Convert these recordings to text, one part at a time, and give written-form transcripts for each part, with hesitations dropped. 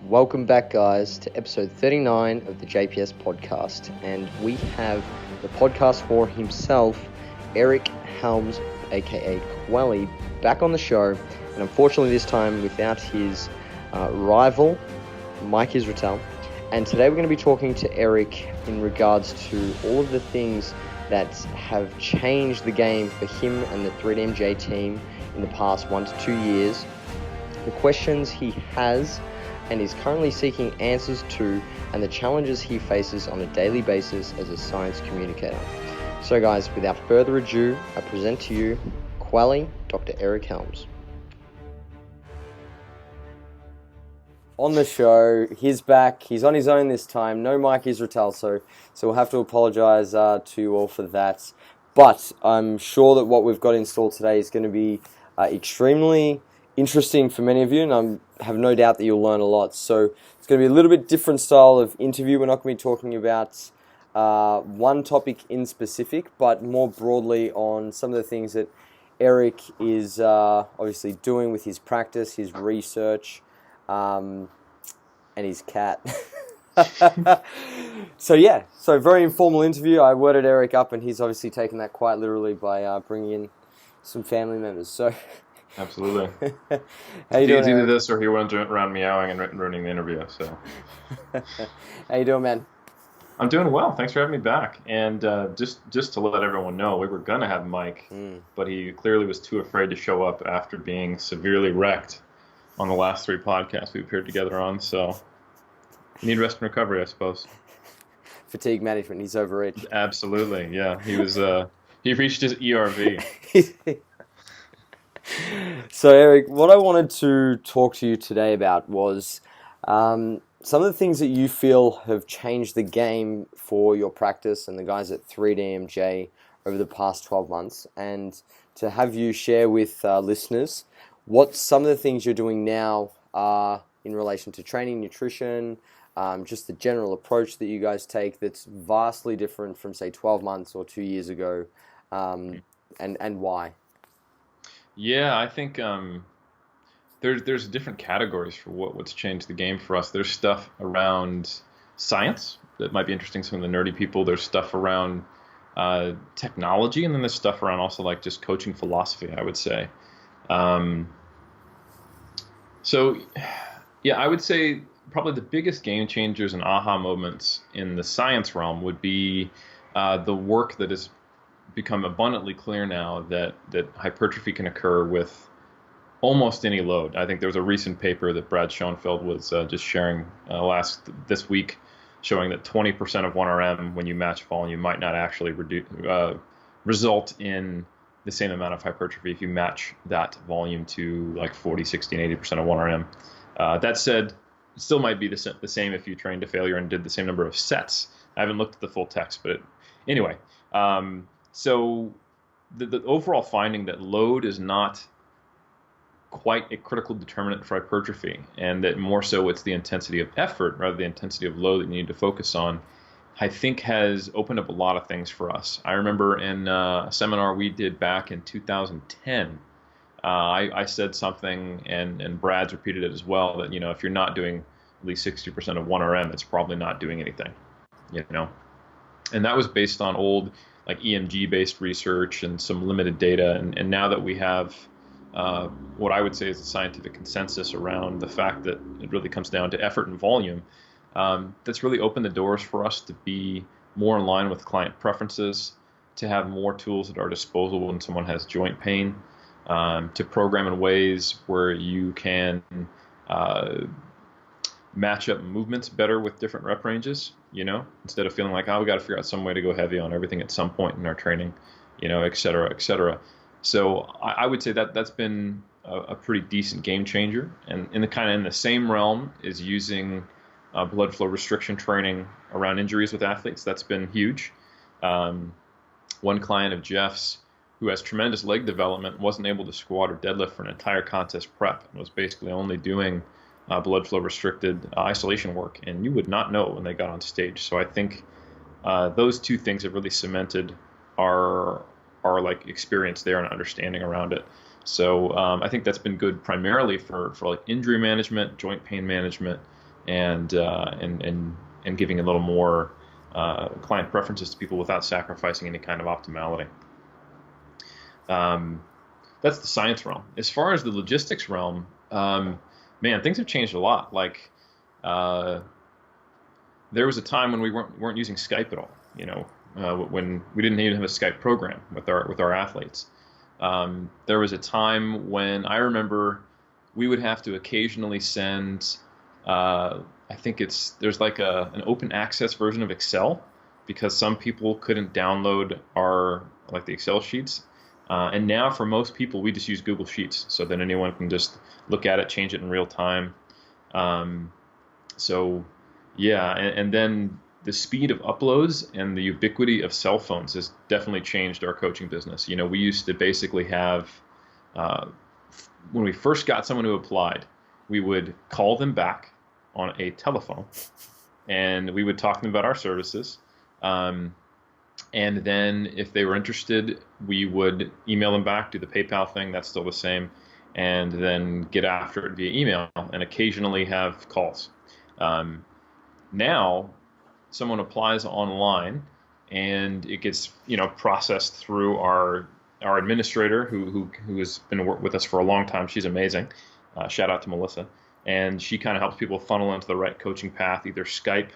Welcome back, guys, to episode 39 of the JPS Podcast. And we have the podcast for himself, Eric Helms, aka Quelly, back on the show. And unfortunately, this time without his rival, Mike Israel. And today we're going to be talking to Eric in regards to all of the things that have changed the game for him and the 3DMJ team in the past 1 to 2 years, the questions he has and is currently seeking answers to, and the challenges he faces on a daily basis as a science communicator. So guys, without further ado, I present to you Quelly, Dr. Eric Helms. On the show, he's back. He's on his own this time. No Mike Israel, so we'll have to apologize to you all for that. But I'm sure that what we've got installed today is going to be extremely interesting for many of you, and I have no doubt that you'll learn a lot. So it's going to be a little bit different style of interview. We're not going to be talking about one topic in specific, but more broadly on some of the things that Eric is obviously doing with his practice, his research, and his cat. So very informal interview. I worded Eric up, and he's obviously taken that quite literally by bringing in some family members. So. Absolutely. How you doing? It's either this or he went around meowing and ruining the interview. So, how you doing, man? I'm doing well. Thanks for having me back. And just to let everyone know, we were gonna have Mike, but he clearly was too afraid to show up after being severely wrecked on the last 3 podcasts we appeared together on. So, need rest and recovery, I suppose. Fatigue management. He's overreached. Absolutely. Yeah. He was. He reached his ERV. So, Eric, what I wanted to talk to you today about was some of the things that you feel have changed the game for your practice and the guys at 3DMJ over the past 12 months, and to have you share with listeners what some of the things you're doing now are in relation to training, nutrition, just the general approach that you guys take that's vastly different from, say, 12 months or 2 years ago, and why. Yeah, I think there's different categories for what's changed the game for us. There's stuff around science that might be interesting to some of the nerdy people. There's stuff around technology, and then there's stuff around also like just coaching philosophy, I would say. So, yeah, I would say probably the biggest game changers and aha moments in the science realm would be the work that has become abundantly clear now that hypertrophy can occur with almost any load. I think there was a recent paper that Brad Schoenfeld was just sharing this week, showing that 20% of 1RM when you match volume might not actually result in the same amount of hypertrophy if you match that volume to like 40, 60, and 80% of 1RM. That said, it still might be the same if you trained to failure and did the same number of sets. I haven't looked at the full text, but anyway. So the overall finding that load is not quite a critical determinant for hypertrophy, and that more so it's the intensity of effort rather than the intensity of load that you need to focus on, I think has opened up a lot of things for us. I remember in a seminar we did back in 2010, I said something, and Brad's repeated it as well, that if you're not doing at least 60% of 1RM, it's probably not doing anything, And that was based on old like EMG-based research and some limited data. And now that we have what I would say is a scientific consensus around the fact that it really comes down to effort and volume, that's really opened the doors for us to be more in line with client preferences, to have more tools at our disposal when someone has joint pain, to program in ways where you can match up movements better with different rep ranges, instead of feeling like, we got to figure out some way to go heavy on everything at some point in our training, et cetera, et cetera. So I would say that that's been a pretty decent game changer. And in the same realm is using blood flow restriction training around injuries with athletes. That's been huge. One client of Jeff's who has tremendous leg development wasn't able to squat or deadlift for an entire contest prep and was basically only doing blood flow restricted isolation work, and you would not know when they got on stage. So I think those two things have really cemented our like experience there and understanding around it. So I think that's been good primarily for like injury management, joint pain management, and giving a little more client preferences to people without sacrificing any kind of optimality. That's the science realm. As far as the logistics realm, man, things have changed a lot. Like, there was a time when we weren't using Skype at all. When we didn't even have a Skype program with our athletes. There was a time when I remember we would have to occasionally send. I think there's like an open access version of Excel, because some people couldn't download the Excel sheets. And now for most people, we just use Google Sheets, so that anyone can just look at it, change it in real time. So yeah, and then the speed of uploads and the ubiquity of cell phones has definitely changed our coaching business. We used to basically have, when we first got someone who applied, we would call them back on a telephone, and we would talk to them about our services. And then if they were interested, we would email them back, do the PayPal thing, that's still the same, and then get after it via email and occasionally have calls. Now, someone applies online and it gets processed through our administrator who has been with us for a long time. She's amazing. Shout out to Melissa. And she kind of helps people funnel into the right coaching path, either Skype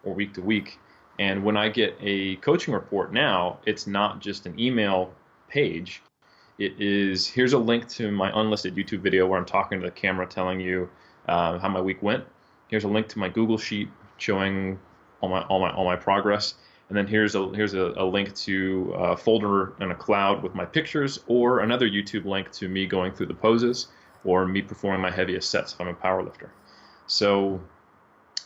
or week to week. And when I get a coaching report now, it's not just an email page. It is, here's a link to my unlisted YouTube video where I'm talking to the camera telling you how my week went. Here's a link to my Google Sheet showing all my progress. And then here's a link to a folder in a cloud with my pictures, or another YouTube link to me going through the poses, or me performing my heaviest sets if I'm a power lifter. So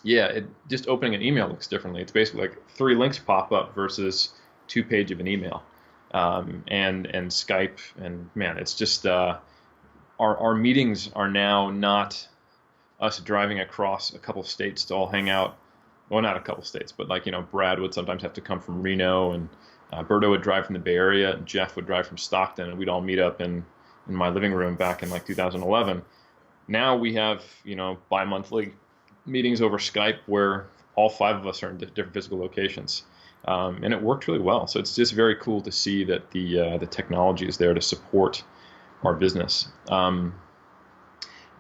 yeah, just opening an email looks differently. It's basically like 3 links pop up versus 2 pages of an email. And Skype, and man, it's just our meetings are now not us driving across a couple states to all hang out. Well, not a couple states, but Brad would sometimes have to come from Reno, and Berto would drive from the Bay Area, and Jeff would drive from Stockton, and we'd all meet up in my living room back in 2011. Now we have bi-monthly meetings over Skype where all 5 of us are in different physical locations, and it worked really well. So it's just very cool to see that the technology is there to support our business.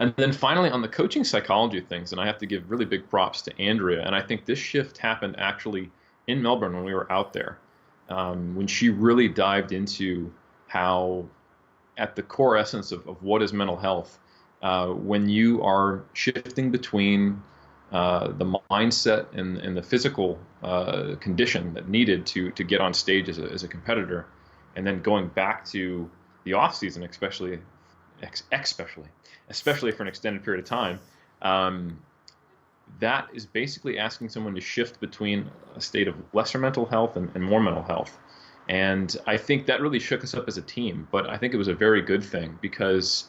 And then finally, on the coaching psychology of things, and I have to give really big props to Andrea, and I think this shift happened actually in Melbourne when we were out there, when she really dived into how, at the core essence of what is mental health, when you are shifting between the mindset and the physical condition that needed to get on stage as a competitor, and then going back to the off season, especially for an extended period of time, that is basically asking someone to shift between a state of lesser mental health and more mental health. And I think that really shook us up as a team, but I think it was a very good thing, because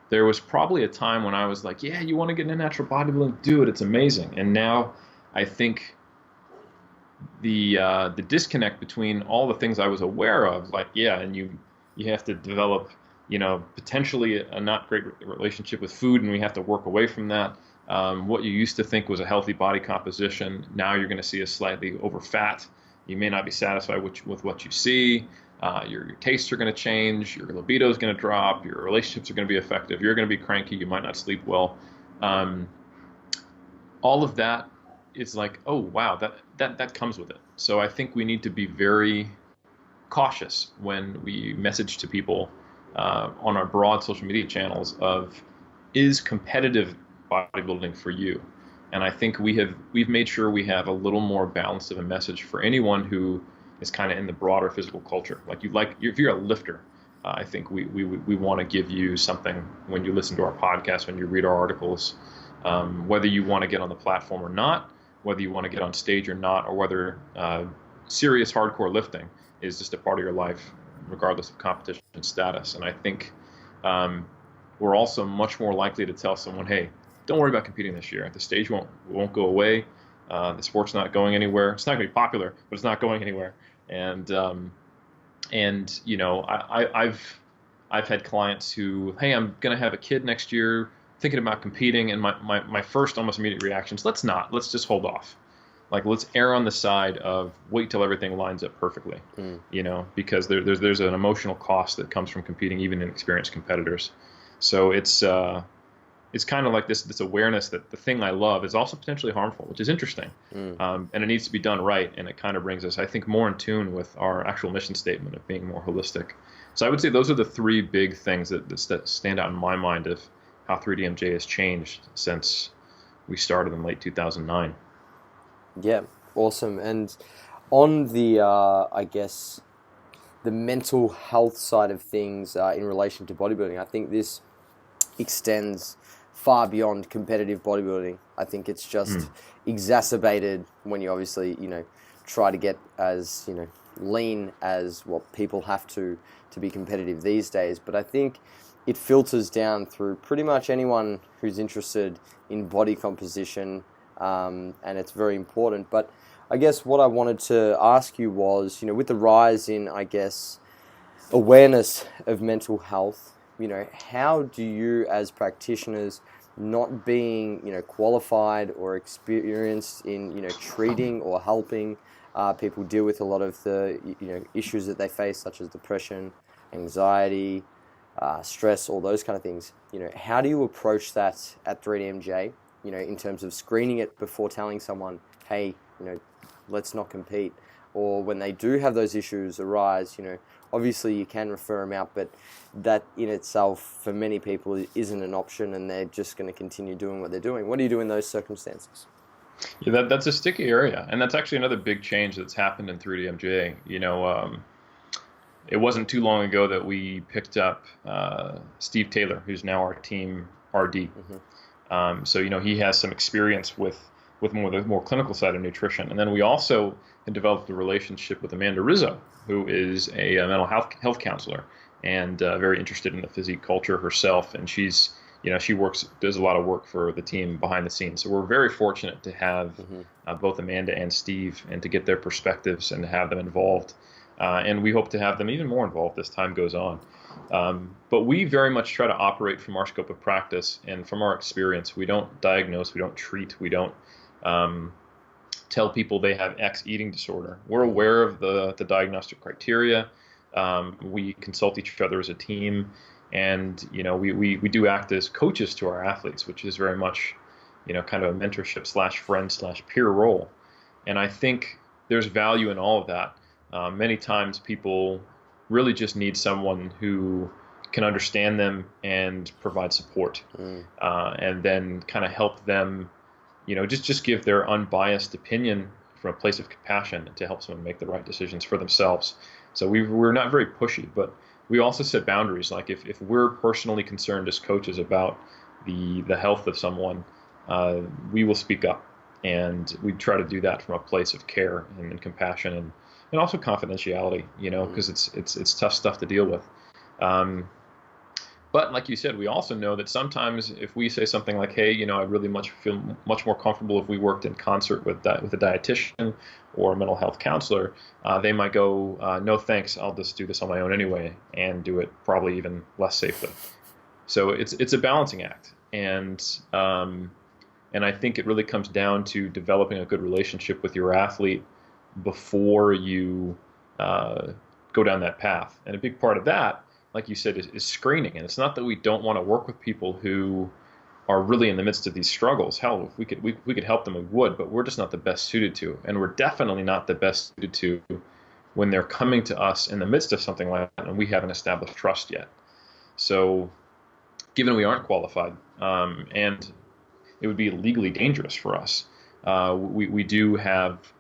there was probably a time when I was like, yeah, you want to get into natural bodybuilding, do it, it's amazing. And now I think the disconnect between all the things I was aware of, like, yeah, and you have to develop potentially a not great relationship with food, and we have to work away from that. What you used to think was a healthy body composition, now you're going to see is slightly over fat. You may not be satisfied with what you see. Your tastes are going to change. Your libido is going to drop. Your relationships are going to be affected. You're going to be cranky. You might not sleep well. All of that is like, oh, wow, that comes with it. So I think we need to be very cautious when we message to people on our broad social media channels of, is competitive bodybuilding for you? And I think we've made sure we have a little more balance of a message for anyone who is kind of in the broader physical culture. If you're a lifter, I think we want to give you something when you listen to our podcast, when you read our articles, whether you want to get on the platform or not, whether you want to get on stage or not, or whether serious hardcore lifting is just a part of your life, regardless of competition status. And I think we're also much more likely to tell someone, hey, don't worry about competing this year. The stage won't go away. The sport's not going anywhere. It's not going to be popular, but it's not going anywhere. And I've had clients who, hey, I'm going to have a kid next year. thinking about competing, and my first almost immediate reaction is let's just hold off. Like, let's err on the side of wait till everything lines up perfectly, because there's an emotional cost that comes from competing, even inexperienced competitors. So it's kind of like this awareness that the thing I love is also potentially harmful, which is interesting, and it needs to be done right. And it kind of brings us, I think, more in tune with our actual mission statement of being more holistic. So I would say those are the three big things that stand out in my mind of how 3DMJ has changed since we started in late 2009. Yeah, awesome. And on the, I guess, the mental health side of things in relation to bodybuilding, I think this extends far beyond competitive bodybuilding. I think it's just exacerbated when you obviously, try to get as, lean as what people have to be competitive these days. But I think it filters down through pretty much anyone who's interested in body composition, and it's very important. But I guess what I wanted to ask you was, with the rise in, I guess, awareness of mental health, how do you as practitioners, not being, qualified or experienced in, treating or helping people deal with a lot of the, issues that they face, such as depression, anxiety, stress, all those kind of things, how do you approach that at 3DMJ, in terms of screening it before telling someone, hey, let's not compete? Or when they do have those issues arise, obviously you can refer them out, but that in itself, for many people, isn't an option, and they're just going to continue doing what they're doing. What do you do in those circumstances? Yeah, that's a sticky area, and that's actually another big change that's happened in 3DMJ. It wasn't too long ago that we picked up Steve Taylor, who's now our team RD. So he has some experience with the more clinical side of nutrition, and then we also had developed a relationship with Amanda Rizzo, who is a mental health counselor and very interested in the physique culture herself, and she's she does a lot of work for the team behind the scenes. So we're very fortunate to have both Amanda and Steve, and to get their perspectives and to have them involved. And we hope to have them even more involved as time goes on. But we very much try to operate from our scope of practice and from our experience. We don't diagnose, we don't treat, we don't tell people they have X eating disorder. We're aware of the diagnostic criteria. We consult each other as a team. And, we do act as coaches to our athletes, which is very much, kind of a mentorship /friend/peer role. And I think there's value in all of that. Many times people really just need someone who can understand them and provide support, and then kind of help them, just give their unbiased opinion from a place of compassion to help someone make the right decisions for themselves. So we're not very pushy, but we also set boundaries. Like if we're personally concerned as coaches about the health of someone, we will speak up, and we try to do that from a place of care and compassion and also confidentiality, because it's tough stuff to deal with. But like you said, we also know that sometimes if we say something like, hey, I'd really feel much more comfortable if we worked in concert with a dietitian or a mental health counselor, they might go, no thanks, I'll just do this on my own anyway, and do it probably even less safely. So it's a balancing act. And I think it really comes down to developing a good relationship with your athlete before you go down that path. And a big part of that, like you said, is screening. And it's not that we don't want to work with people who are really in the midst of these struggles. Hell, if we could help them, we would, but we're just not the best suited to. And we're definitely not the best suited to when they're coming to us in the midst of something like that and we haven't established trust yet. So given we aren't qualified, and it would be legally dangerous for us, we do have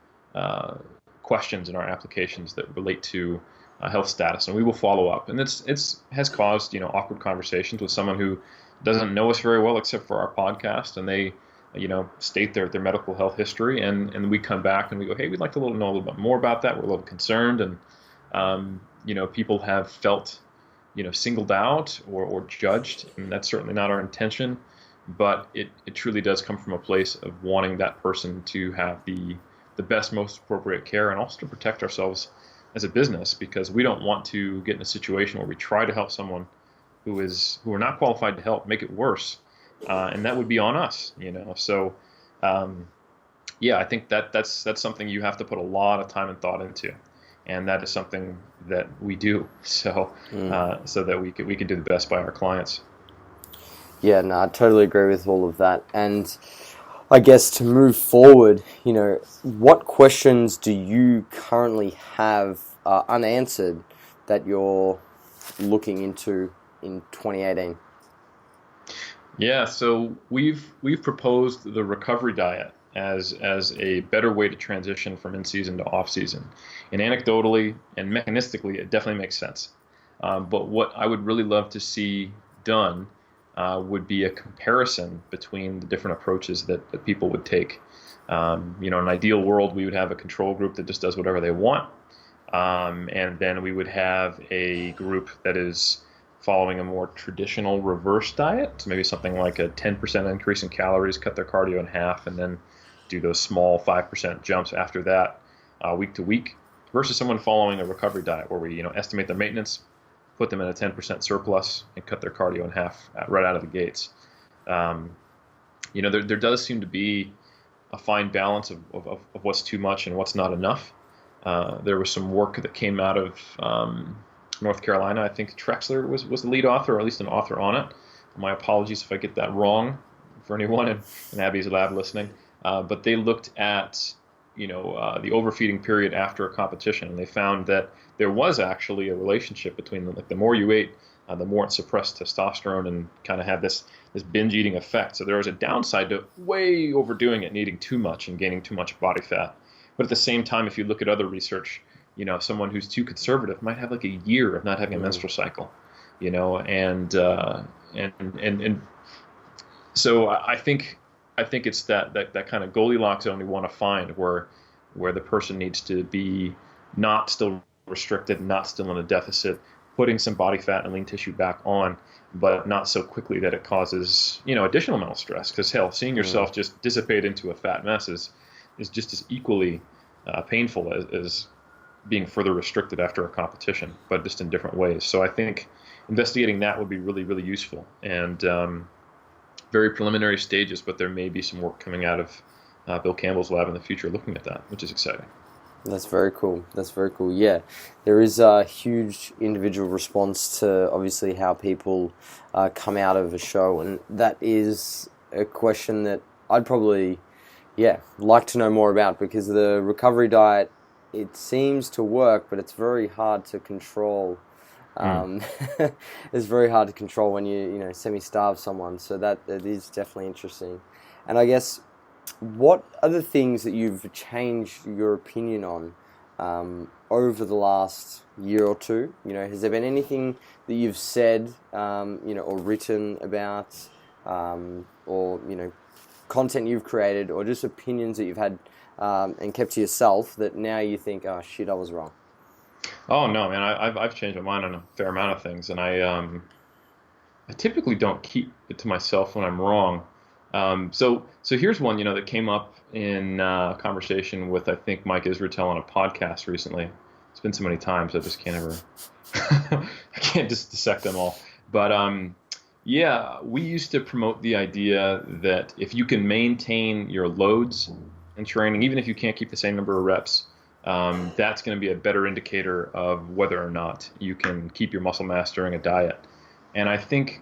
questions in our applications that relate to health status, and we will follow up. And it's has caused awkward conversations with someone who doesn't know us very well except for our podcast, and they state their medical health history, and we come back and we go, hey, we'd like to know a little bit more about that. We're a little concerned, and people have felt singled out or judged, and that's certainly not our intention. But it truly does come from a place of wanting that person to have the best, most appropriate care, and also to protect ourselves as a business, because we don't want to get in a situation where we try to help someone who are not qualified to help, make it worse, and that would be on us, So, yeah, I think that's something you have to put a lot of time and thought into, and that is something that we do. So, so that we can do the best by our clients. Yeah, no, I totally agree with all of that. And I guess to move forward, what questions do you currently have unanswered that you're looking into in 2018? Yeah, so we've proposed the recovery diet as a better way to transition from in-season to off-season. And anecdotally and mechanistically, it definitely makes sense. But what I would really love to see done would be a comparison between the different approaches that people would take. In an ideal world, we would have a control group that just does whatever they want. And then we would have a group that is following a more traditional reverse diet. So maybe something like a 10% increase in calories, cut their cardio in half, and then do those small 5% jumps after that week to week, versus someone following a recovery diet where we estimate their maintenance, put them in a 10% surplus, and cut their cardio in half right out of the gates. There does seem to be a fine balance of what's too much and what's not enough. There was some work that came out of North Carolina. I think Trexler was the lead author, or at least an author on it. My apologies if I get that wrong for anyone in Abby's lab listening. But they looked at the overfeeding period after a competition, and they found that there was actually a relationship between them. Like the more you ate, the more it suppressed testosterone and kind of had this binge eating effect. So there was a downside to way overdoing it and eating too much and gaining too much body fat. But at the same time, if you look at other research, someone who's too conservative might have like a year of not having a menstrual cycle, and so I think it's that kind of Goldilocks zone we want to find where the person needs to be not still restricted, not still in a deficit, putting some body fat and lean tissue back on, but not so quickly that it causes additional mental stress. Because hell, seeing yourself just dissipate into a fat mess is just as equally painful as being further restricted after a competition, but just in different ways. So I think investigating that would be really, really useful, and very preliminary stages, but there may be some work coming out of Bill Campbell's lab in the future looking at that, which is exciting. That's very cool. Yeah, there is a huge individual response to obviously how people come out of a show, and that is a question that I'd probably like to know more about, because the recovery diet, it seems to work, but it's very hard to control. It's very hard to control when you semi-starve someone. So that is definitely interesting. And I guess, what are the things that you've changed your opinion on over the last year or two? Has there been anything that you've said, or written about, or content you've created, or just opinions that you've had and kept to yourself that now you think, oh shit, I was wrong? Oh no, man! I've changed my mind on a fair amount of things, and I typically don't keep it to myself when I'm wrong. So here's one that came up in a conversation with, I think, Mike Israetel on a podcast recently. It's been so many times I just can't ever I can't just dissect them all. But we used to promote the idea that if you can maintain your loads in training, even if you can't keep the same number of reps, that's going to be a better indicator of whether or not you can keep your muscle mass during a diet. And I think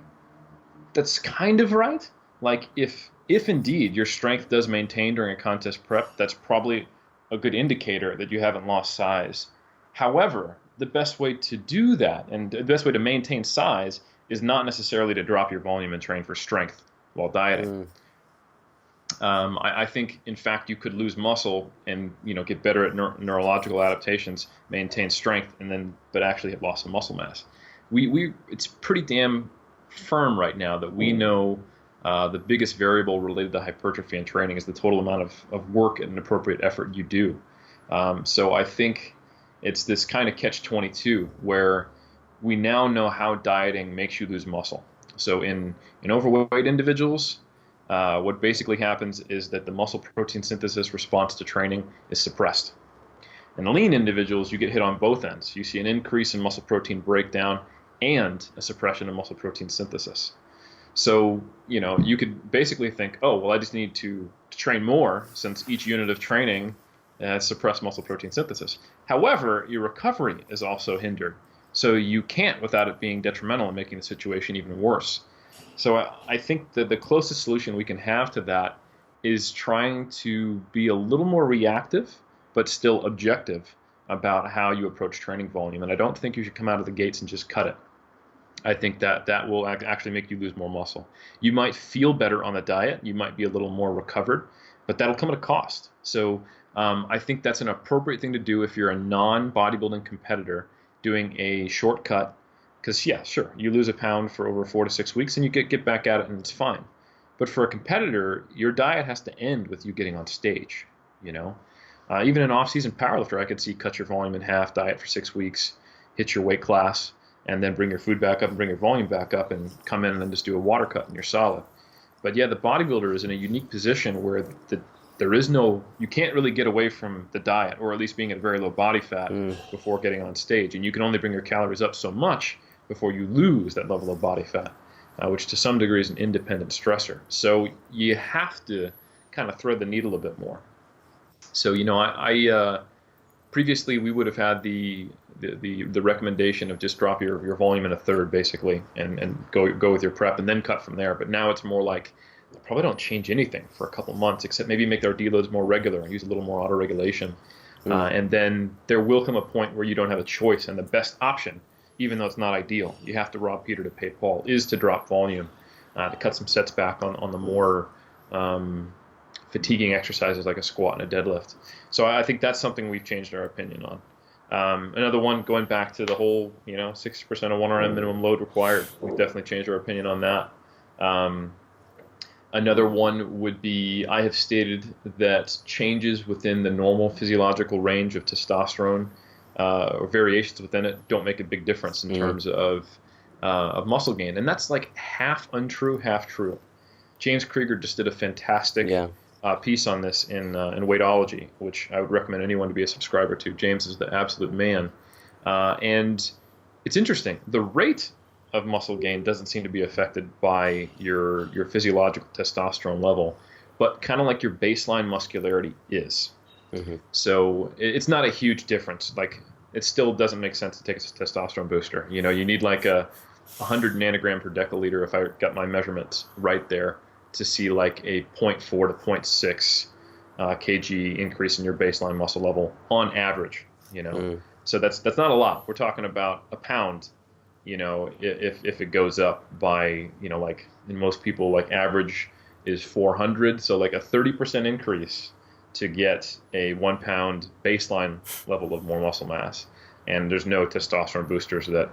that's kind of right. Like if indeed your strength does maintain during a contest prep, that's probably a good indicator that you haven't lost size. However, the best way to do that, and the best way to maintain size, is not necessarily to drop your volume and train for strength while dieting. I think, in fact, you could lose muscle and get better at neurological adaptations, maintain strength, but actually have lost some muscle mass. It's pretty damn firm right now that we know the biggest variable related to hypertrophy and training is the total amount of work and appropriate effort you do. So I think it's this kind of catch-22 where we now know how dieting makes you lose muscle. So in overweight individuals, what basically happens is that the muscle protein synthesis response to training is suppressed. In lean individuals, you get hit on both ends. You see an increase in muscle protein breakdown and a suppression of muscle protein synthesis. So, you could basically think, oh, well, I just need to train more since each unit of training suppress muscle protein synthesis. However, your recovery is also hindered. So you can't without it being detrimental and making the situation even worse. So I think that the closest solution we can have to that is trying to be a little more reactive, but still objective about how you approach training volume. And I don't think you should come out of the gates and just cut it. I think that will actually make you lose more muscle. You might feel better on the diet. You might be a little more recovered, but that'll come at a cost. So I think that's an appropriate thing to do if you're a non-bodybuilding competitor doing a shortcut. Because, yeah, sure, you lose a pound for over 4 to 6 weeks and you get back at it and it's fine. But for a competitor, your diet has to end with you getting on stage, Even an off-season powerlifter, I could see cut your volume in half, diet for 6 weeks, hit your weight class, and then bring your food back up and bring your volume back up and come in and then just do a water cut and you're solid. But yeah, the bodybuilder is in a unique position where you can't really get away from the diet, or at least being at very low body fat before getting on stage. And you can only bring your calories up so much before you lose that level of body fat, which to some degree is an independent stressor. So you have to kind of thread the needle a bit more. So, I previously we would have had the recommendation of just drop your volume in a third basically and go with your prep and then cut from there. But now it's more like probably don't change anything for a couple months except maybe make their deloads more regular and use a little more auto regulation. And then there will come a point where you don't have a choice, and the best option, even though it's not ideal, you have to rob Peter to pay Paul, is to drop volume, to cut some sets back on the more fatiguing exercises like a squat and a deadlift. So I think that's something we've changed our opinion on. Another one, going back to the whole, 60% of 1RM minimum load required, we've definitely changed our opinion on that. Another one would be, I have stated that changes within the normal physiological range of testosterone or variations within it don't make a big difference in terms of muscle gain. And that's like half untrue, half true. James Krieger just did a fantastic piece on this in Weightology, which I would recommend anyone to be a subscriber to. James is the absolute man. And it's interesting. The rate of muscle gain doesn't seem to be affected by your physiological testosterone level, but kind of like your baseline muscularity is. So it's not a huge difference. Like, it still doesn't make sense to take a testosterone booster. You need like a 100 nanogram per deciliter, if I got my measurements right there, to see like a 0.4 to 0.6 kg increase in your baseline muscle level on average. So that's not a lot. We're talking about a pound. If it goes up by, like in most people, like average is 400. So like a 30% increase to get a 1 pound baseline level of more muscle mass. And there's no testosterone boosters that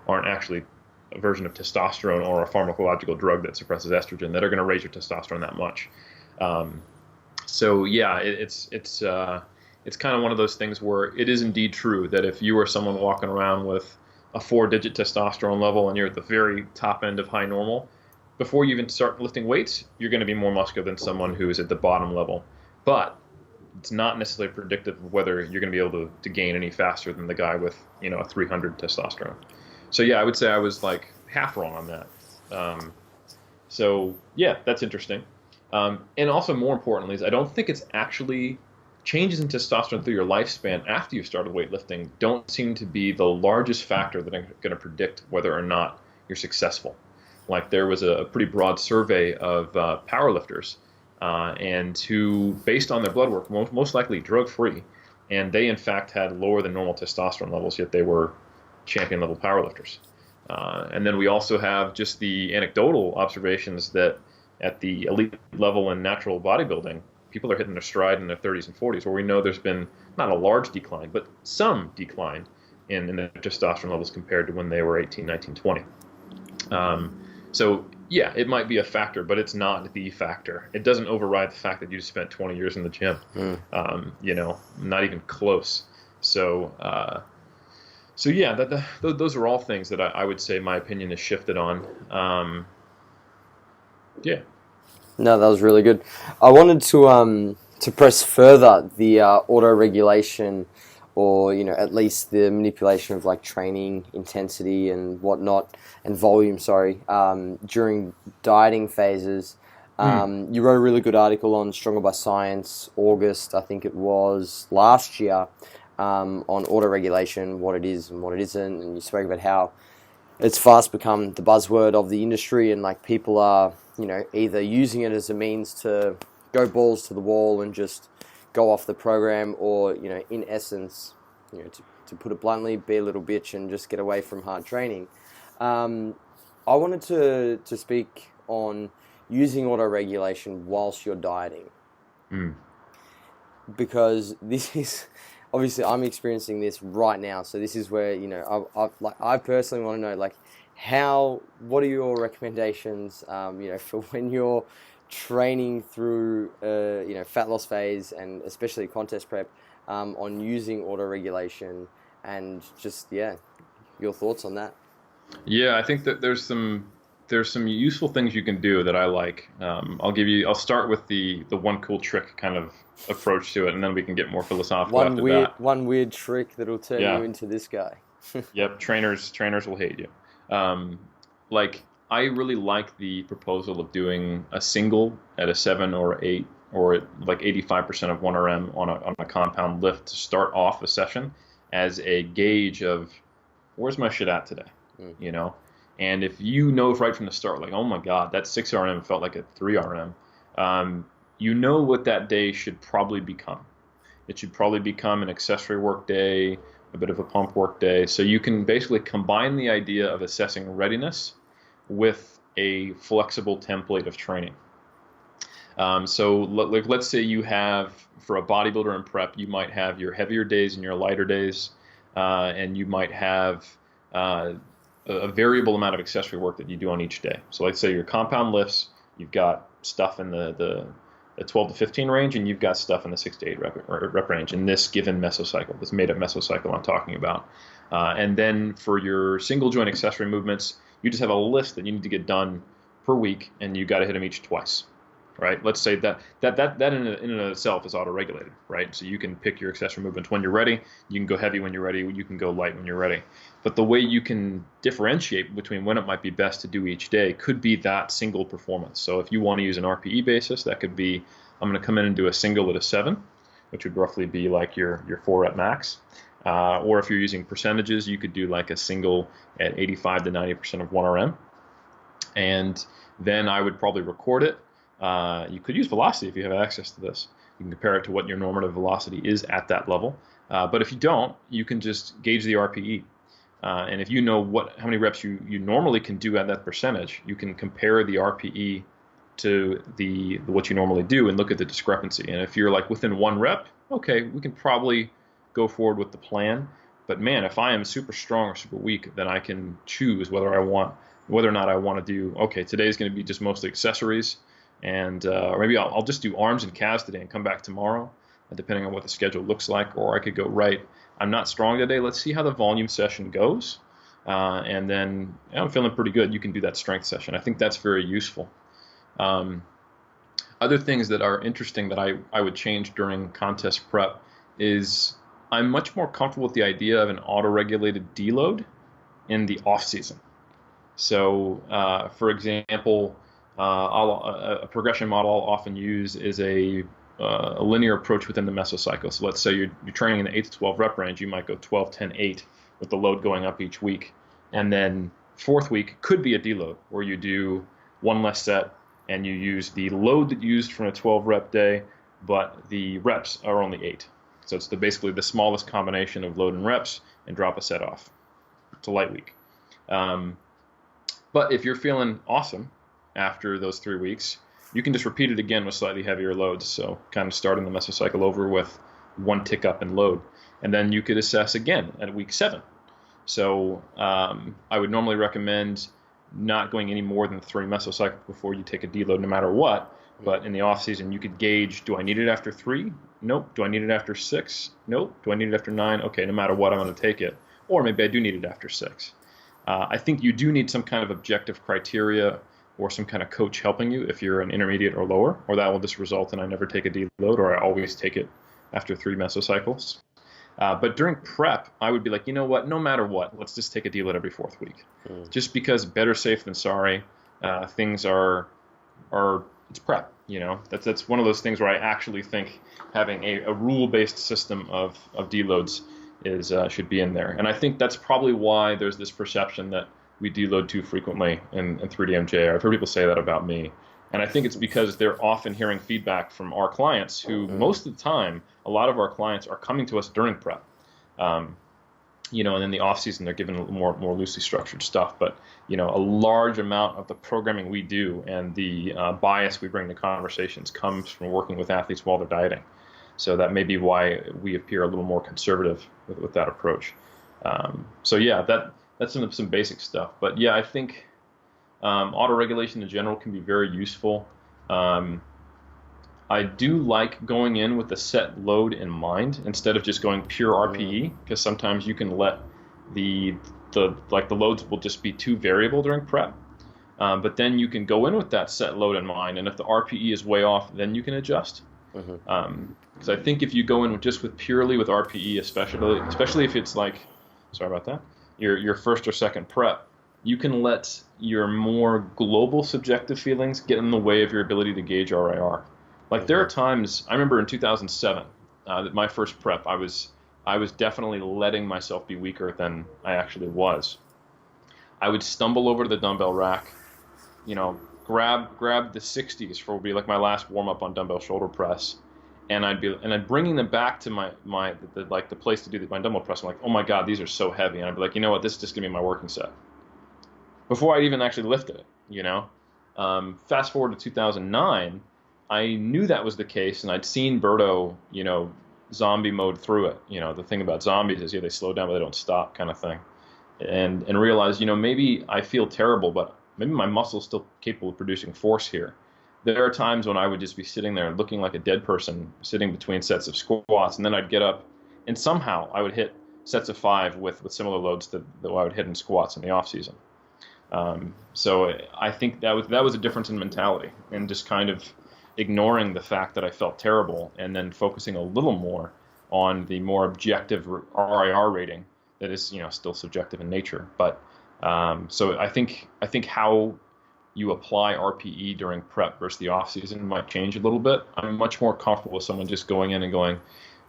aren't actually a version of testosterone or a pharmacological drug that suppresses estrogen that are going to raise your testosterone that much. So yeah, it's kind of one of those things where it is indeed true that if you are someone walking around with a 4-digit testosterone level and you're at the very top end of high normal, before you even start lifting weights, you're going to be more muscular than someone who is at the bottom level. But it's not necessarily predictive of whether you're going to be able to gain any faster than the guy with, a 300 testosterone. So yeah, I would say I was like half wrong on that. So yeah, that's interesting. And also more importantly is I don't think it's actually changes in testosterone through your lifespan after you've started weightlifting don't seem to be the largest factor that are going to predict whether or not you're successful. Like, there was a pretty broad survey of powerlifters and who, based on their blood work, most likely drug-free, and they in fact had lower than normal testosterone levels, yet they were champion level powerlifters. And then we also have just the anecdotal observations that at the elite level in natural bodybuilding, people are hitting their stride in their 30s and 40s, where we know there's been not a large decline, but some decline in their testosterone levels compared to when they were 18, 19, 20. So yeah, it might be a factor, but it's not the factor. It doesn't override the fact that you spent 20 years in the gym. Not even close. So yeah, those are all things that I would say my opinion is shifted on. Yeah. No, that was really good. I wanted to press further the auto-regulation or at least the manipulation of like training intensity and whatnot and volume. During dieting phases. You wrote a really good article on Stronger by Science, August, I think it was, last year, on autoregulation, what it is and what it isn't, and you spoke about how it's fast become the buzzword of the industry, and like people are, either using it as a means to go balls to the wall and just go off the program, or, in essence, to put it bluntly, be a little bitch and just get away from hard training. I wanted to speak on using autoregulation whilst you're dieting. Because this is, obviously I'm experiencing this right now. So this is where, I personally want to know, like, what are your recommendations, for when you're training through, fat loss phase and especially contest prep, on using autoregulation, and just, your thoughts on that. Yeah, I think that there's some useful things you can do that I like. I'll start with the one cool trick kind of approach to it, and then we can get more philosophical after that. One weird trick that'll turn you into this guy. Yep, trainers will hate you. I really like the proposal of doing a single at a 7 or 8 or like 85% of 1RM on a compound lift to start off a session as a gauge of where's my shit at today, And if you know right from the start, like, oh my God, that 6 RM felt like a 3 RM, what that day should probably become. It should probably become an accessory work day, a bit of a pump work day. So you can basically combine the idea of assessing readiness with a flexible template of training. Let's say you have, for a bodybuilder in prep, you might have your heavier days and your lighter days, and you might have a variable amount of accessory work that you do on each day. So let's say your compound lifts, you've got stuff in the 12 to 15 range, and you've got stuff in the 6 to 8 rep range in this given mesocycle, this made-up mesocycle I'm talking about. And then for your single joint accessory movements, you just have a list that you need to get done per week, and you got to hit them each twice. Right? Let's say that in and of itself is auto-regulated, right? So you can pick your accessory movements when you're ready. You can go heavy when you're ready. You can go light when you're ready. But the way you can differentiate between when it might be best to do each day could be that single performance. So if you want to use an RPE basis, that could be, I'm going to come in and do a single at a 7, which would roughly be like your 4 rep max. Or if you're using percentages, you could do like a single at 85 to 90% of 1RM. And then I would probably record it. You could use velocity if you have access to this. You can compare it to what your normative velocity is at that level. But if you don't, you can just gauge the RPE. And if you know how many reps you normally can do at that percentage, you can compare the RPE to what you normally do and look at the discrepancy. And if you're like within 1 rep, okay, we can probably go forward with the plan. But man, if I am super strong or super weak, then I can choose whether or not I want to do, okay, today's going to be just mostly accessories. And or maybe I'll just do arms and calves today and come back tomorrow, depending on what the schedule looks like. Or I could go, right, I'm not strong today. Let's see how the volume session goes. And then I'm feeling pretty good. You can do that strength session. I think that's very useful. Other things that are interesting that I would change during contest prep is I'm much more comfortable with the idea of an auto-regulated deload in the off-season. So, for example, a progression model I'll often use is a linear approach within the mesocycle. So let's say you're training in the 8 to 12 rep range, you might go 12, 10, 8 with the load going up each week. And then 4th week could be a deload where you do 1 less set and you use the load that you used from a 12 rep day, but the reps are only 8. So it's basically the smallest combination of load and reps and drop a set off. It's a light week. But if you're feeling awesome after those 3 weeks, you can just repeat it again with slightly heavier loads. So kind of starting the mesocycle over with 1 tick up in load. And then you could assess again at week 7. So I would normally recommend not going any more than 3 mesocycles before you take a deload no matter what. But in the off season, you could gauge, do I need it after 3? Nope. Do I need it after 6? Nope. Do I need it after 9? Okay, no matter what, I'm going to take it. Or maybe I do need it after 6. I think you do need some kind of objective criteria or some kind of coach helping you if you're an intermediate or lower, or that will just result in I never take a deload or I always take it after 3 mesocycles. But during prep, I would be like, you know what? No matter what, let's just take a deload every fourth week. Just because better safe than sorry. Things are it's prep. That's one of those things where I actually think having a rule-based system of deloads is should be in there. And I think that's probably why there's this perception that we deload too frequently in 3DMJ. I've heard people say that about me. And I think it's because they're often hearing feedback from our clients who most of the time, a lot of our clients are coming to us during prep. And in the off season, they're given more loosely structured stuff. But, a large amount of the programming we do and the bias we bring to conversations comes from working with athletes while they're dieting. So that may be why we appear a little more conservative with that approach. That's some basic stuff. But yeah, I think auto-regulation in general can be very useful. I do like going in with a set load in mind instead of just going pure RPE, because sometimes you can let the loads will just be too variable during prep. But then you can go in with that set load in mind, and if the RPE is way off, then you can adjust. Because I think if you go in purely with RPE, especially if it's like, sorry about that, your first or second prep, you can let your more global subjective feelings get in the way of your ability to gauge RIR. Like there are times, I remember in 2007, that my first prep, I was definitely letting myself be weaker than I actually was. I would stumble over to the dumbbell rack, grab the 60s for would be like my last warm up on dumbbell shoulder press, and I'd bringing them back to the place to do my dumbbell press. I'm like, oh my god, these are so heavy, and I'd be like, you know what, this is just gonna be my working set. Before I even actually lifted it, Fast forward to 2009, I knew that was the case, and I'd seen Berto, zombie mode through it. The thing about zombies is, they slow down but they don't stop, kind of thing, and realize, maybe I feel terrible, but maybe my muscle's still capable of producing force here. There are times when I would just be sitting there looking like a dead person, sitting between sets of squats, and then I'd get up, and somehow I would hit sets of 5 with similar loads that I would hit in squats in the off season. So I think that was a difference in mentality, and just kind of ignoring the fact that I felt terrible, and then focusing a little more on the more objective RIR rating that is, still subjective in nature. But so I think how you apply RPE during prep versus the off season might change a little bit. I'm much more comfortable with someone just going in and going,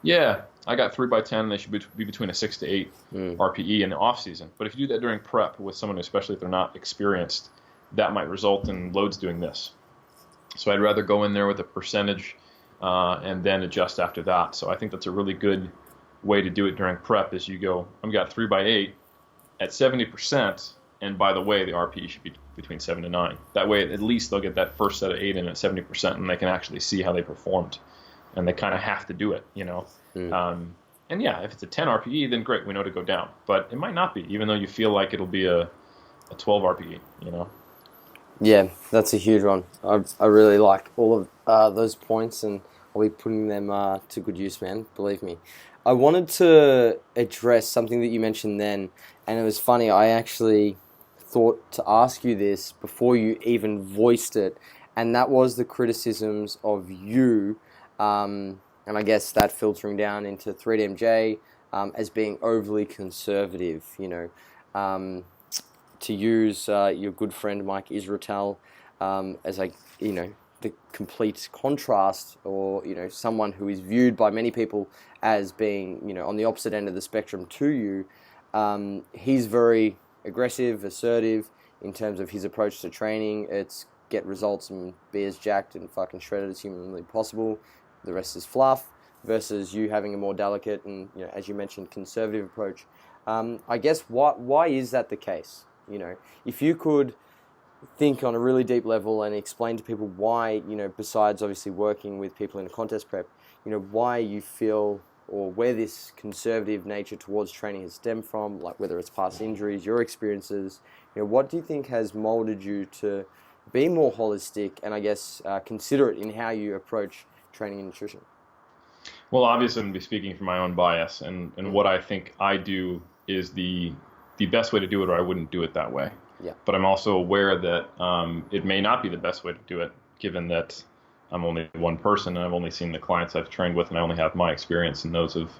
yeah, I got 3x10, and they should be between a 6 to 8 RPE in the off season. But if you do that during prep with someone, especially if they're not experienced, that might result in loads doing this. So I'd rather go in there with a percentage and then adjust after that. So I think that's a really good way to do it during prep, is you go, I've got 3x8 at 70%, and by the way, the RPE should be between 7 to 9. That way, at least they'll get that first set of 8 in at 70%, and they can actually see how they performed. And they kind of have to do it, And yeah, if it's a 10 RPE, then great, we know to go down. But it might not be, even though you feel like it'll be a 12 RPE, Yeah, that's a huge one. I really like all of those points, and I'll be putting them to good use, man. Believe me. I wanted to address something that you mentioned then, and it was funny. I actually thought to ask you this before you even voiced it, and that was the criticisms of you, and I guess that filtering down into 3DMJ as being overly conservative, to use your good friend Mike Israetel as the complete contrast, or someone who is viewed by many people as being on the opposite end of the spectrum to you. He's very aggressive, assertive in terms of his approach to training. It's get results and be as jacked and fucking shredded as humanly possible. The rest is fluff. Versus you having a more delicate and, as you mentioned, conservative approach. I guess why is that the case? If you could think on a really deep level and explain to people why, besides obviously working with people in a contest prep, why you feel, or where this conservative nature towards training has stemmed from, like whether it's past injuries, your experiences, what do you think has molded you to be more holistic and I guess considerate in how you approach training and nutrition? Well, obviously, I'm going to be speaking from my own bias, and what I think I do is the best way to do it, or I wouldn't do it that way. Yeah. But I'm also aware that it may not be the best way to do it, given that I'm only one person, and I've only seen the clients I've trained with, and I only have my experience and those of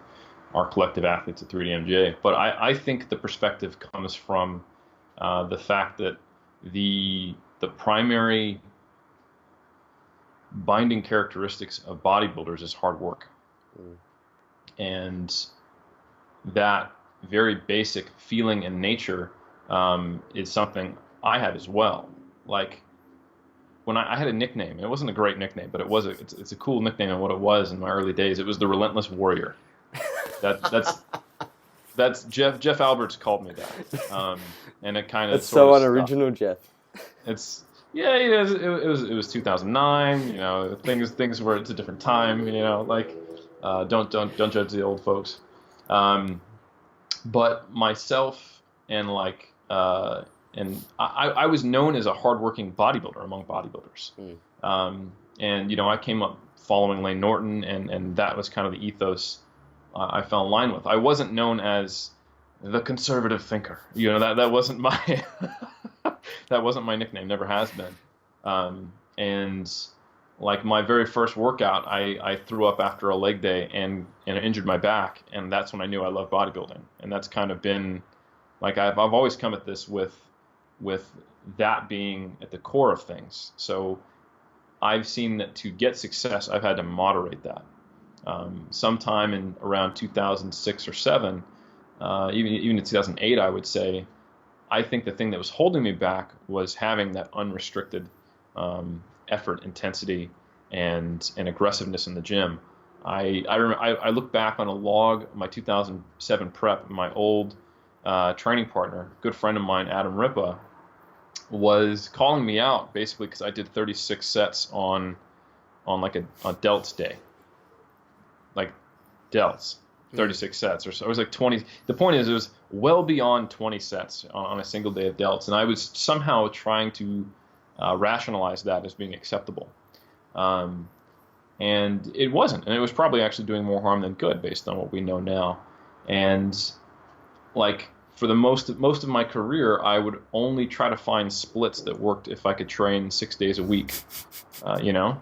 our collective athletes at 3DMJ. But I think the perspective comes from the fact that the primary binding characteristics of bodybuilders is hard work. And that very basic feeling in nature is something I had as well. Like when I had a nickname, it wasn't a great nickname, but it's a cool nickname. And what it was in my early days, it was the Relentless Warrior. That's Jeff Alberts called me that, and it kind of it's so unoriginal, Jeff. It was 2009. You know, things were, it's a different time. You know, like don't judge the old folks. But myself and I was known as a hardworking bodybuilder among bodybuilders. And you know, I came up following Lane Norton, and that was kind of the ethos I fell in line with. I wasn't known as the conservative thinker. You know, that wasn't my that wasn't my nickname. Never has been. And like my very first workout, I threw up after a leg day and injured my back, and that's when I knew I loved bodybuilding. And that's kind of been like I've always come at this with that being at the core of things. So I've seen that to get success, I've had to moderate that. Sometime in around 2006 or 7, even in 2008, I would say, I think the thing that was holding me back was having that unrestricted effort, intensity, and aggressiveness in the gym. I look back on a log of my 2007 prep. My old training partner, good friend of mine, Adam Rpe, was calling me out basically because I did 36 sets on like a delts day. Like delts, 36 sets or so. It was like 20. The point is, it was well beyond 20 sets on a single day of delts, and I was somehow trying to rationalize that as being acceptable. And it wasn't, and it was probably actually doing more harm than good based on what we know now. And like for the most of my career, I would only try to find splits that worked if I could train 6 days a week, you know.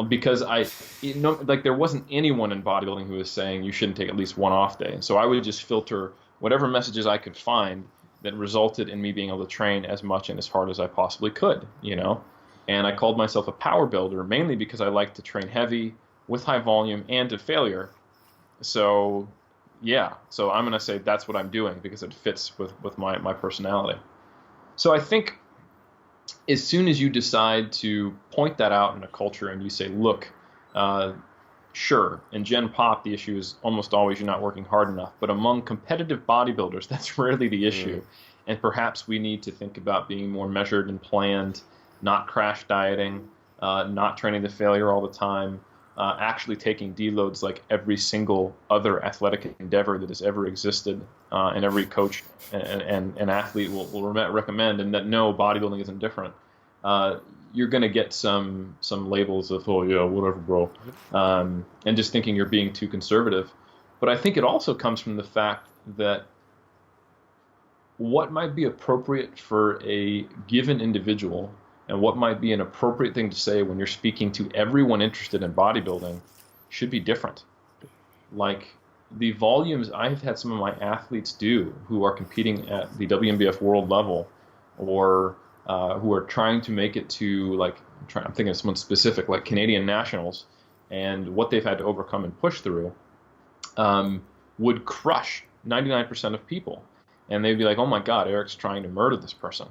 Because there wasn't anyone in bodybuilding who was saying you shouldn't take at least one off day. So I would just filter whatever messages I could find that resulted in me being able to train as much and as hard as I possibly could, you know. And I called myself a power builder mainly because I like to train heavy with high volume and to failure. So yeah, so I'm going to say that's what I'm doing because it fits with my personality. So I think as soon as you decide to point that out in a culture and you say, look, sure, in Gen Pop, the issue is almost always you're not working hard enough. But among competitive bodybuilders, that's rarely the issue. And perhaps we need to think about being more measured and planned, not crash dieting, not training to failure all the time, actually taking deloads like every single other athletic endeavor that has ever existed, and every coach and athlete will recommend, and that no, bodybuilding isn't different. You're going to get some labels of, oh yeah, whatever, bro, and just thinking you're being too conservative. But I think it also comes from the fact that what might be appropriate for a given individual and what might be an appropriate thing to say when you're speaking to everyone interested in bodybuilding should be different. Like the volumes I've had some of my athletes do who are competing at the WMBF world level or who are trying to make it to, like, I'm thinking of someone specific, like Canadian nationals, and what they've had to overcome and push through, would crush 99% of people. And they'd be like, oh my God, Eric's trying to murder this person.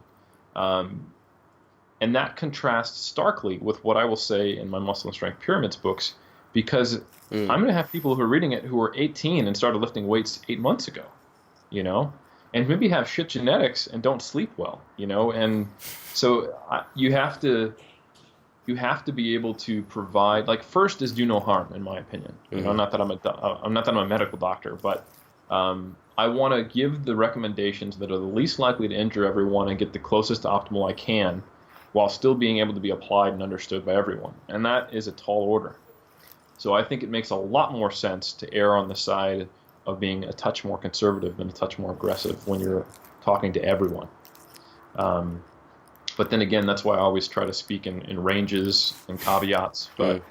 And that contrasts starkly with what I will say in my Muscle and Strength Pyramids books, because I'm going to have people who are reading it who are 18 and started lifting weights 8 months ago, you know, and maybe have shit genetics and don't sleep well, you know. And so you have to be able to provide, like, first is do no harm, in my opinion. You know, not that I'm a medical doctor, but I want to give the recommendations that are the least likely to injure everyone and get the closest to optimal I can, while still being able to be applied and understood by everyone. And that is a tall order. So I think it makes a lot more sense to err on the side of being a touch more conservative than a touch more aggressive when you're talking to everyone. But then again, that's why I always try to speak in ranges and caveats, but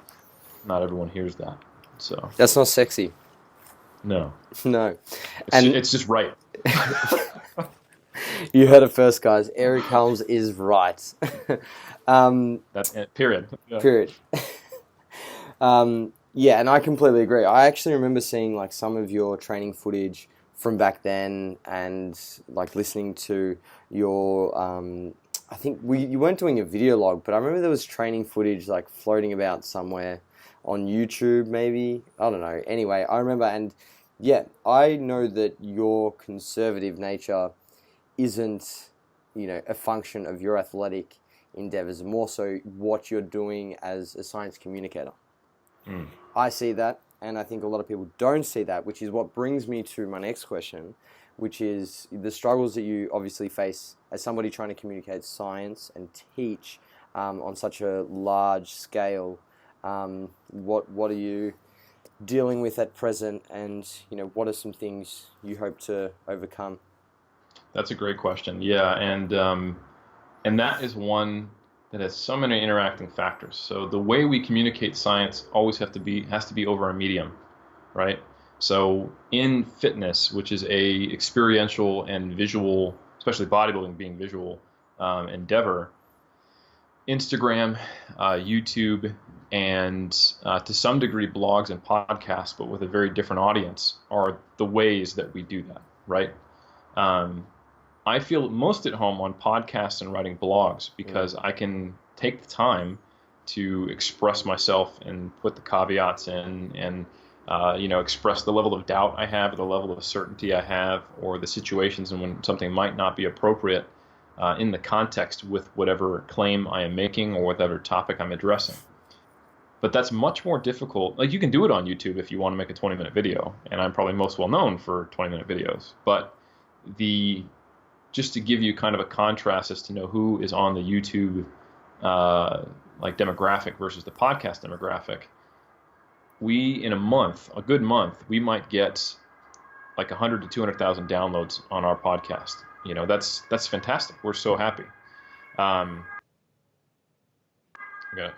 not everyone hears that. So that's not sexy. No. No. It's just right. You heard it first, guys. Eric Helms is right. That's it. Period. Yeah. Period. Yeah, and I completely agree. I actually remember seeing like some of your training footage from back then, and like listening to your. I think you weren't doing a video log, but I remember there was training footage like floating about somewhere on YouTube, maybe. I don't know. Anyway, I remember, and yeah, I know that your conservative nature isn't, a function of your athletic endeavors, more so what you're doing as a science communicator. I see that, and I think a lot of people don't see that, which is what brings me to my next question, which is the struggles that you obviously face as somebody trying to communicate science and teach on such a large scale. What are you dealing with at present, and what are some things you hope to overcome? That's a great question. Yeah, and that is one that has so many interacting factors. So the way we communicate science always has to be over a medium, right? So in fitness, which is a experiential and visual, especially bodybuilding being visual endeavor, Instagram, YouTube, and to some degree blogs and podcasts, but with a very different audience, are the ways that we do that, right? I feel most at home on podcasts and writing blogs because I can take the time to express myself and put the caveats in, and express the level of doubt I have, or the level of certainty I have, or the situations in when something might not be appropriate in the context with whatever claim I am making or whatever topic I'm addressing. But that's much more difficult. Like, you can do it on YouTube if you want to make a 20-minute video, and I'm probably most well known for 20-minute videos. But just to give you kind of a contrast as to know who is on the YouTube demographic versus the podcast demographic, we in a good month, we might get like 100 to 200,000 downloads on our podcast. That's fantastic. We're so happy. Got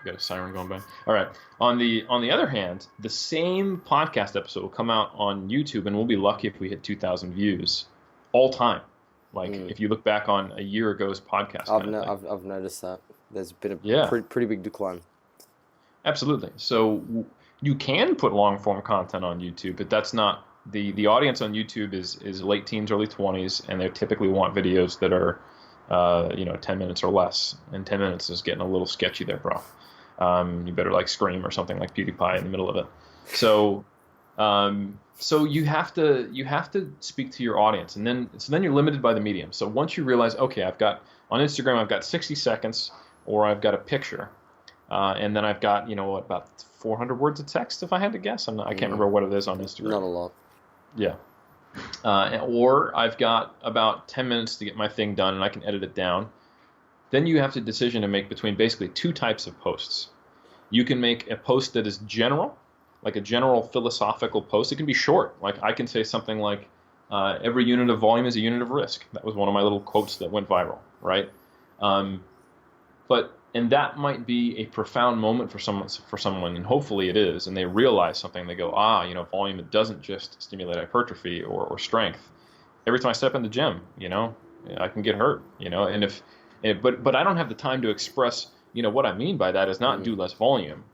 a siren going by. All right. On the other hand, the same podcast episode will come out on YouTube, and we'll be lucky if we hit 2,000 views all time. Like if you look back on a year ago's podcast. I've noticed that there's been a pretty big decline. Absolutely. So you can put long form content on YouTube, but that's not the audience on YouTube is late teens, early 20s, and they typically want videos that are 10 minutes or less, and 10 minutes is getting a little sketchy there, bro. You better like scream or something like PewDiePie in the middle of it. So you have to speak to your audience, and then you're limited by the medium. So once you realize, okay, on Instagram I've got 60 seconds, or I've got a picture, and then I've got about 400 words of text if I had to guess. I can't remember what it is on Instagram. Not a lot. Yeah. Or I've got about 10 minutes to get my thing done, and I can edit it down. Then you have a decision to make between basically two types of posts. You can make a post that is general, like a general philosophical post. It can be short. Like I can say something like, every unit of volume is a unit of risk. That was one of my little quotes that went viral, right? And that might be a profound moment for someone, and hopefully it is, and they realize something. They go, volume, it doesn't just stimulate hypertrophy or strength. Every time I step in the gym, I can get hurt, but I don't have the time to express, what I mean by that is not do less volume.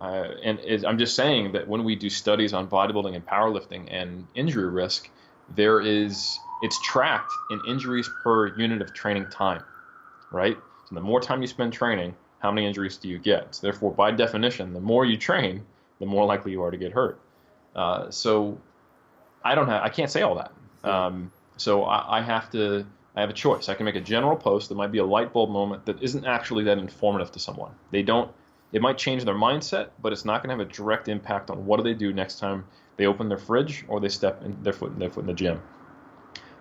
I'm just saying that when we do studies on bodybuilding and powerlifting and injury risk, it's tracked in injuries per unit of training time, right? So the more time you spend training, how many injuries do you get? So therefore, by definition, the more you train, the more likely you are to get hurt. So I can't say all that. So I have a choice. I can make a general post that might be a light bulb moment that isn't actually that informative to someone. It might change their mindset, but it's not going to have a direct impact on what do they do next time they open their fridge or they step their foot in the gym.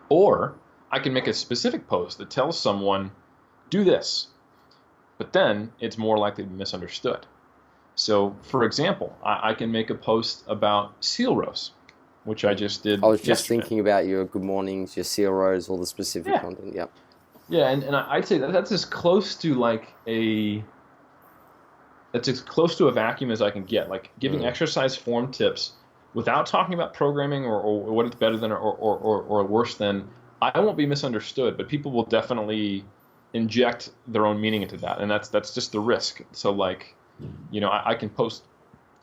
Or I can make a specific post that tells someone, do this, but then it's more likely to be misunderstood. So, for example, I can make a post about seal rows, which I just did. I was just thinking about your good mornings, your seal rows, all the specific content. Yep. Yeah, and I'd say that's as close to that's as close to a vacuum as I can get. Like giving exercise form tips without talking about programming or what it's better than or worse than, I won't be misunderstood, but people will definitely inject their own meaning into that, and that's just the risk. So like, I can post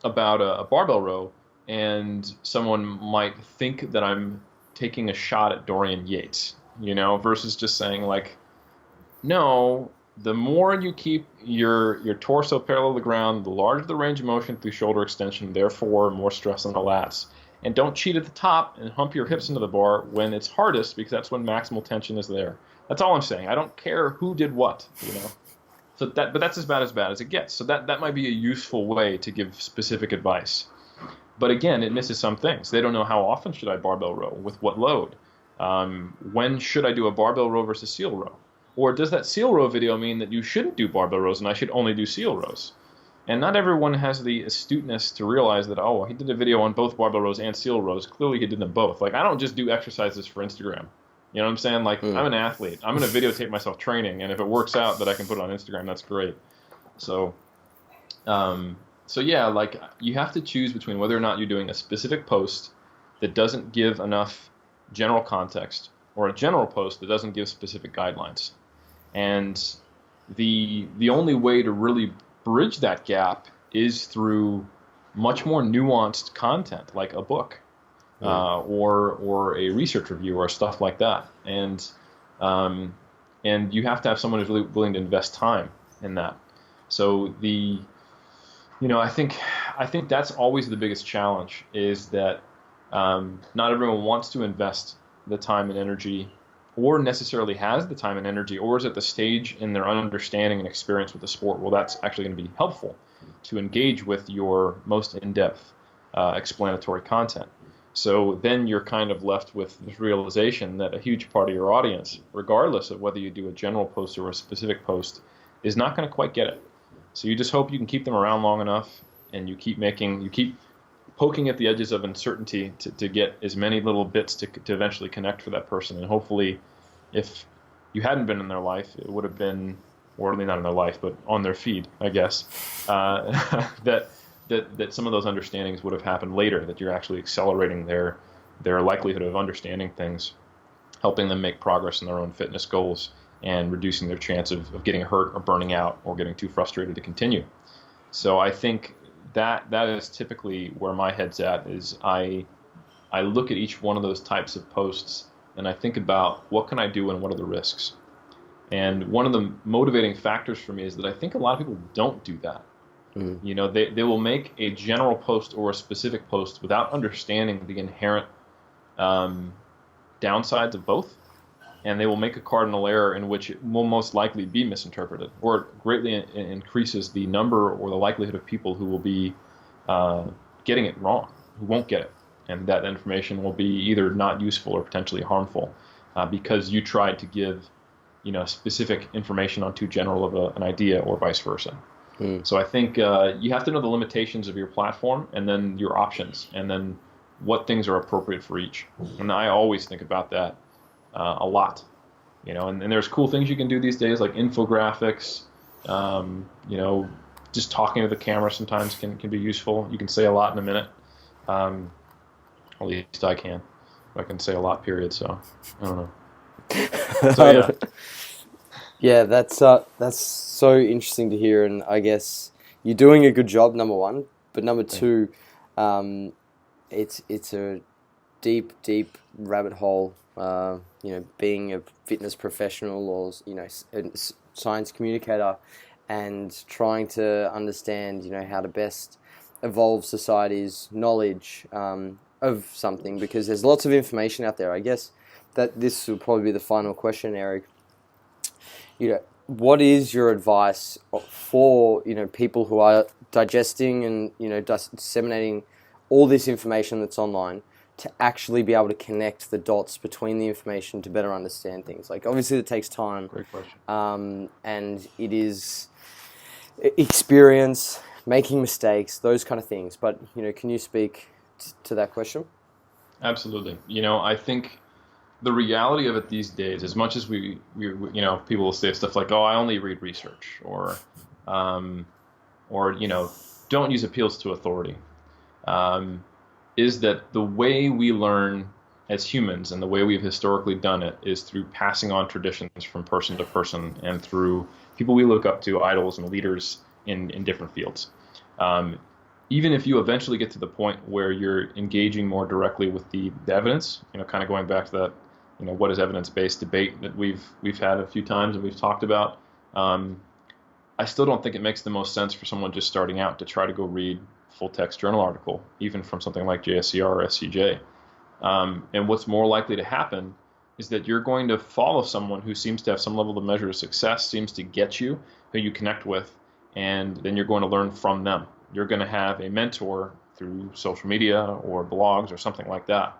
about a barbell row, and someone might think that I'm taking a shot at Dorian Yates, versus just saying like, no, the more you keep your torso parallel to the ground, the larger the range of motion through shoulder extension, therefore more stress on the lats. And don't cheat at the top and hump your hips into the bar when it's hardest, because that's when maximal tension is there. That's all I'm saying. I don't care who did what, So but that's as bad as it gets. So that might be a useful way to give specific advice. But again, it misses some things. They don't know how often should I barbell row, with what load. When should I do a barbell row versus seal row? Or does that seal row video mean that you shouldn't do barbell rows and I should only do seal rows? And not everyone has the astuteness to realize that, oh, he did a video on both barbell rows and seal rows. Clearly he did them both. Like, I don't just do exercises for Instagram. You know what I'm saying? Like, I'm an athlete. I'm going to videotape myself training, and if it works out that I can put it on Instagram, that's great. So yeah, like, you have to choose between whether or not you're doing a specific post that doesn't give enough general context, or a general post that doesn't give specific guidelines. And the only way to really bridge that gap is through much more nuanced content, like a book, or a research review, or stuff like that. And you have to have someone who's really willing to invest time in that. So I think that's always the biggest challenge, is that not everyone wants to invest the time and energy, or necessarily has the time and energy, or is at the stage in their understanding and experience with the sport. Well, that's actually going to be helpful to engage with your most in-depth explanatory content. So then you're kind of left with this realization that a huge part of your audience, regardless of whether you do a general post or a specific post, is not going to quite get it. So you just hope you can keep them around long enough, and you keep poking at the edges of uncertainty to get as many little bits to eventually connect for that person. And hopefully, if you hadn't been in their life, it would have been, or not in their life, but on their feed, I guess, that some of those understandings would have happened later, that you're actually accelerating their likelihood of understanding things, helping them make progress in their own fitness goals, and reducing their chance of getting hurt or burning out or getting too frustrated to continue. So I think that is typically where my head's at, is I look at each one of those types of posts and I think about what can I do and what are the risks. And one of the motivating factors for me is that I think a lot of people don't do that. They will make a general post or a specific post without understanding the inherent downsides of both, and they will make a cardinal error in which it will most likely be misinterpreted, or it greatly increases the number or the likelihood of people who will be getting it wrong, who won't get it, and that information will be either not useful or potentially harmful because you tried to give specific information on too general of an idea, or vice versa. So I think you have to know the limitations of your platform, and then your options, and then what things are appropriate for each. And I always think about that a lot, and there's cool things you can do these days, like infographics. Just talking to the camera sometimes can be useful. You can say a lot in a minute. At least I can. I can say a lot, period. So I don't know. So yeah. Yeah, that's so interesting to hear, and I guess you're doing a good job, number one. But number two, it's a deep rabbit hole. Being a fitness professional, or a science communicator, and trying to understand how to best evolve society's knowledge of something, because there's lots of information out there. I guess that this will probably be the final question, Eric. What is your advice for people who are digesting and disseminating all this information that's online, to actually be able to connect the dots between the information to better understand things? Like, obviously it takes time. Great question. And it is experience, making mistakes, those kind of things. But can you speak to that question? Absolutely. I think the reality of it these days, as much as we people will say stuff like, "Oh, I only read research," or don't use appeals to authority. is that the way we learn as humans and the way we've historically done it is through passing on traditions from person to person and through people we look up to, idols and leaders in different fields. Even if you eventually get to the point where you're engaging more directly with the evidence, kind of going back to that, what is evidence-based debate that we've had a few times and we've talked about, I still don't think it makes the most sense for someone just starting out to try to go read full-text journal article, even from something like JSCR or SCJ. And what's more likely to happen is that you're going to follow someone who seems to have some level of measure of success, seems to get you, who you connect with, and then you're going to learn from them. You're going to have a mentor through social media or blogs or something like that.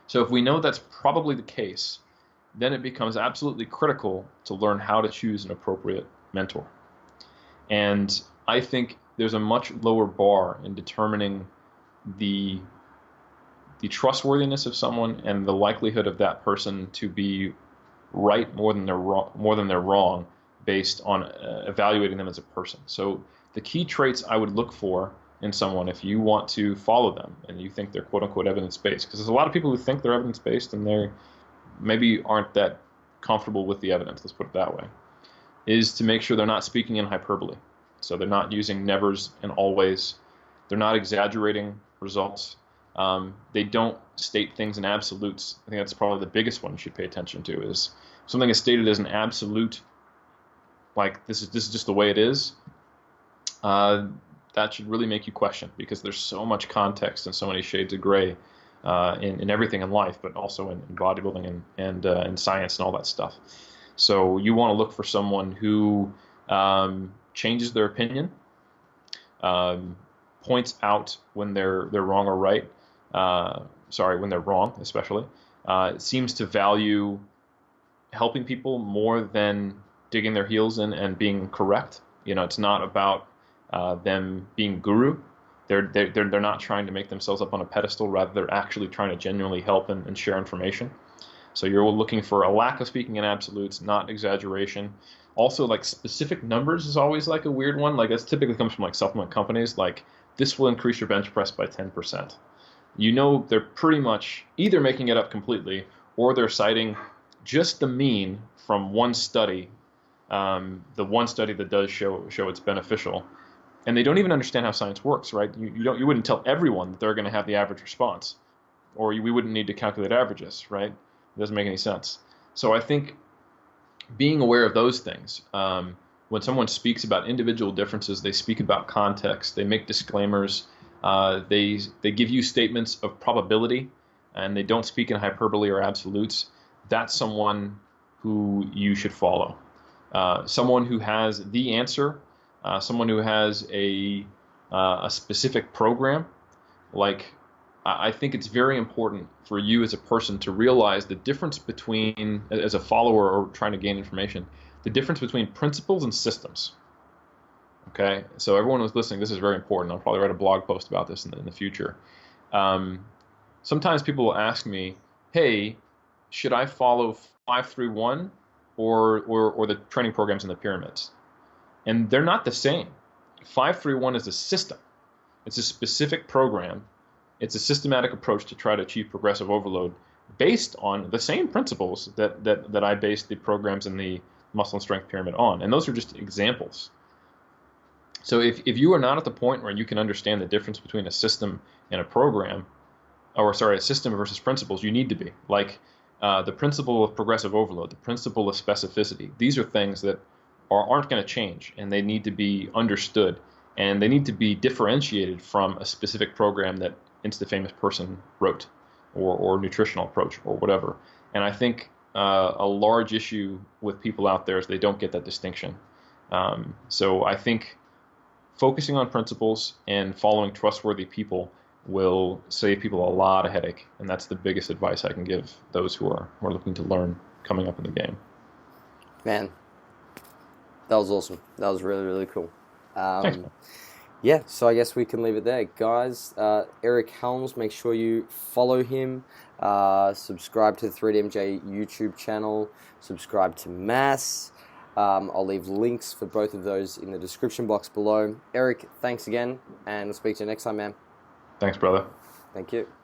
So if we know that's probably the case, then it becomes absolutely critical to learn how to choose an appropriate mentor. And I think there's a much lower bar in determining the trustworthiness of someone and the likelihood of that person to be right more than they're wrong based on evaluating them as a person. So the key traits I would look for in someone, if you want to follow them and you think they're quote unquote evidence-based, because there's a lot of people who think they're evidence-based and they maybe aren't that comfortable with the evidence, let's put it that way, is to make sure they're not speaking in hyperbole. So they're not using nevers and always. They're not exaggerating results. They don't state things in absolutes. I think that's probably the biggest one you should pay attention to, is something is stated as an absolute, like this is just the way it is. That should really make you question, because there's so much context and so many shades of gray in everything in life, but also in bodybuilding and in science and all that stuff. So you want to look for someone who changes their opinion, points out when they're wrong or right. When they're wrong, especially. Seems to value helping people more than digging their heels in and being correct. It's not about them being guru. They're not trying to make themselves up on a pedestal. Rather, they're actually trying to genuinely help and share information. So you're looking for a lack of speaking in absolutes, not exaggeration. Also, like specific numbers is always like a weird one. Like, that typically comes from like supplement companies. Like, this will increase your bench press by 10%. They're pretty much either making it up completely or they're citing just the mean from one study, the one study that does show it's beneficial. And they don't even understand how science works, right? You wouldn't tell everyone that they're going to have the average response, or we wouldn't need to calculate averages, right? It doesn't make any sense. So I think being aware of those things, when someone speaks about individual differences, they speak about context, they make disclaimers, they give you statements of probability, and they don't speak in hyperbole or absolutes. That's someone who you should follow. Someone who has the answer, someone who has a specific program. Like, I think it's very important for you as a person to realize the difference between, as a follower or trying to gain information, the difference between principles and systems. Okay, so everyone who's listening, this is very important. I'll probably write a blog post about this in the future. Sometimes people will ask me, hey, should I follow 5-3-1 or the training programs in the pyramids? And they're not the same. 5-3-1 is a system. It's a specific program. It's a systematic approach to try to achieve progressive overload based on the same principles that I based the programs in the muscle and strength pyramid on. And those are just examples. So if you are not at the point where you can understand the difference between a system and a program, a system versus principles, you need to be. Like the principle of progressive overload, the principle of specificity. These are things that aren't going to change, and they need to be understood, and they need to be differentiated from a specific program that Insta-famous person wrote, or nutritional approach, or whatever. And I think a large issue with people out there is they don't get that distinction. So I think focusing on principles and following trustworthy people will save people a lot of headache, and that's the biggest advice I can give those who are looking to learn coming up in the game. Man, that was awesome. That was really, really cool. Thanks, man. Yeah, so I guess we can leave it there. Guys, Eric Helms, make sure you follow him, subscribe to the 3DMJ YouTube channel, subscribe to Mass. I'll leave links for both of those in the description box below. Eric, thanks again, and we'll speak to you next time, man. Thanks, brother. Thank you.